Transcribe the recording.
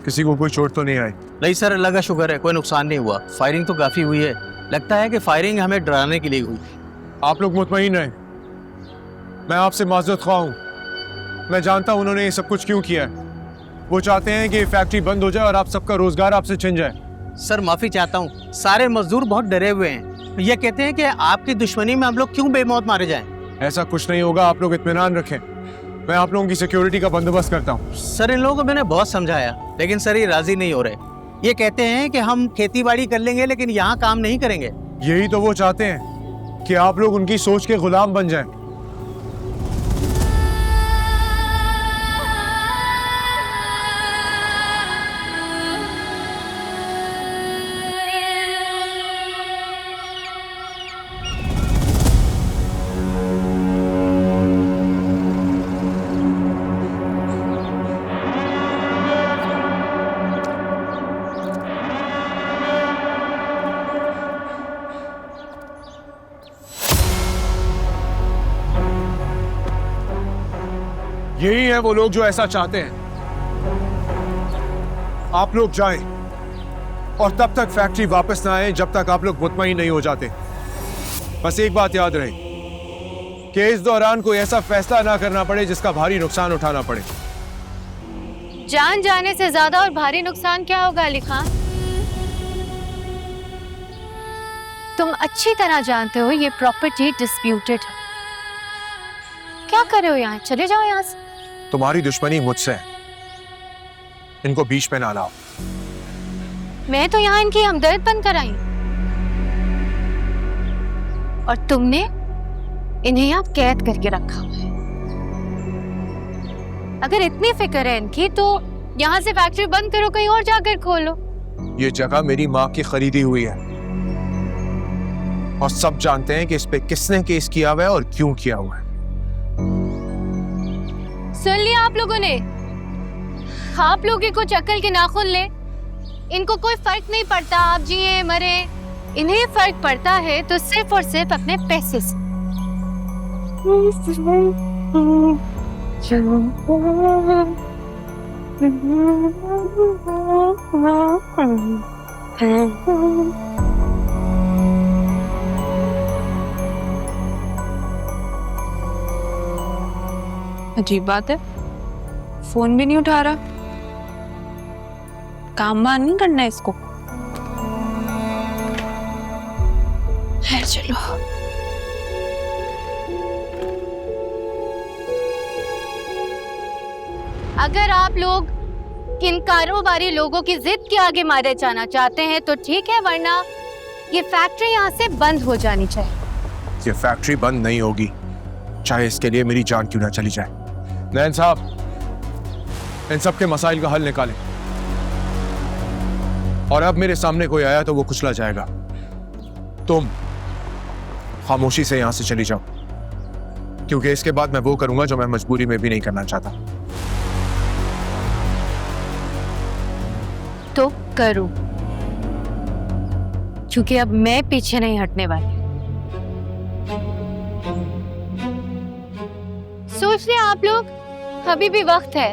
किसी को कोई चोट तो नहीं आई? नहीं सर, अल्लाह का शुक्र है, कोई नुकसान नहीं हुआ। फायरिंग तो काफ़ी हुई है, लगता है कि फायरिंग हमें डराने के लिए हुई। आप लोग मुतमईन रहें, मैं आपसे माजरत ख्वाह हूँ। मैं जानता हूँ उन्होंने ये सब कुछ क्यों किया है। वो चाहते हैं कि फैक्ट्री बंद हो जाए और आप सबका रोजगार आपसे छिन जाए। सर माफ़ी चाहता हूँ, सारे मजदूर बहुत डरे हुए हैं। ये कहते हैं कि आपकी दुश्मनी में हम लोग क्यों बेमौत मारे जाएं। ऐसा कुछ नहीं होगा, आप लोग इत्मीनान रखें। मैं आप लोगों की सिक्योरिटी का बंदोबस्त करता हूँ। सर इन लोगों को मैंने बहुत समझाया, लेकिन सर ये राजी नहीं हो रहे। ये कहते हैं कि हम खेती बाड़ी कर लेंगे लेकिन यहाँ काम नहीं करेंगे। यही तो वो चाहते हैं कि आप लोग उनकी सोच के गुलाम बन जाएं। यही है वो लोग जो ऐसा चाहते हैं। आप लोग जाएं और तब तक फैक्ट्री वापस ना आए जब तक आप लोग मुतमईन नहीं हो जाते। बस एक बात याद रहे कि इस दौरान कोई ऐसा फैसला ना करना पड़े जिसका भारी नुकसान उठाना पड़े। जान जाने से ज्यादा और भारी नुकसान क्या होगा अली खान? तुम अच्छी तरह जानते हो ये प्रॉपर्टी डिस्प्यूटेड है। क्या कर रहे हो यहाँ? चले जाओ यहाँ से। तुम्हारी दुश्मनी मुझसे है, इनको बीच में ना लाओ। मैं तो यहाँ इनकी हमदर्द बन कर आई और तुमने इन्हें यहाँ कैद करके रखा हुआ है। अगर इतनी फिक्र है इनकी तो यहाँ से फैक्ट्री बंद करो, कहीं और जाकर खोलो। ये जगह मेरी माँ की खरीदी हुई है और सब जानते हैं कि इस पे किसने केस किया हुआ है और क्यों किया हुआ है। सुन लिया आप लोगों ने? आप लोग की कुछ अकल के नाखून ले। इनको कोई फर्क नहीं पड़ता आप जिए मरे, इन्हें फर्क पड़ता है तो सिर्फ और सिर्फ अपने पैसे से। अजीब बात है, फोन भी नहीं उठा रहा। काम वाम नहीं करना है इसको। खैर चलो। अगर आप लोग इन कारोबारी लोगों की जिद के आगे मारे जाना चाहते हैं तो ठीक है, वरना ये फैक्ट्री यहाँ से बंद हो जानी चाहिए। ये फैक्ट्री बंद नहीं होगी, चाहे इसके लिए मेरी जान क्यों ना चली जाए। नैन साहब, इन सब के मसाइल का हल निकालें और अब मेरे सामने कोई आया तो वो कुचला जाएगा। तुम खामोशी से यहां से चली जाओ, क्योंकि इसके बाद मैं वो करूंगा जो मैं मजबूरी में भी नहीं करना चाहता। तो करो, क्योंकि अब मैं पीछे नहीं हटने वाली। सोच लिया आप लोग? अभी भी वक्त है।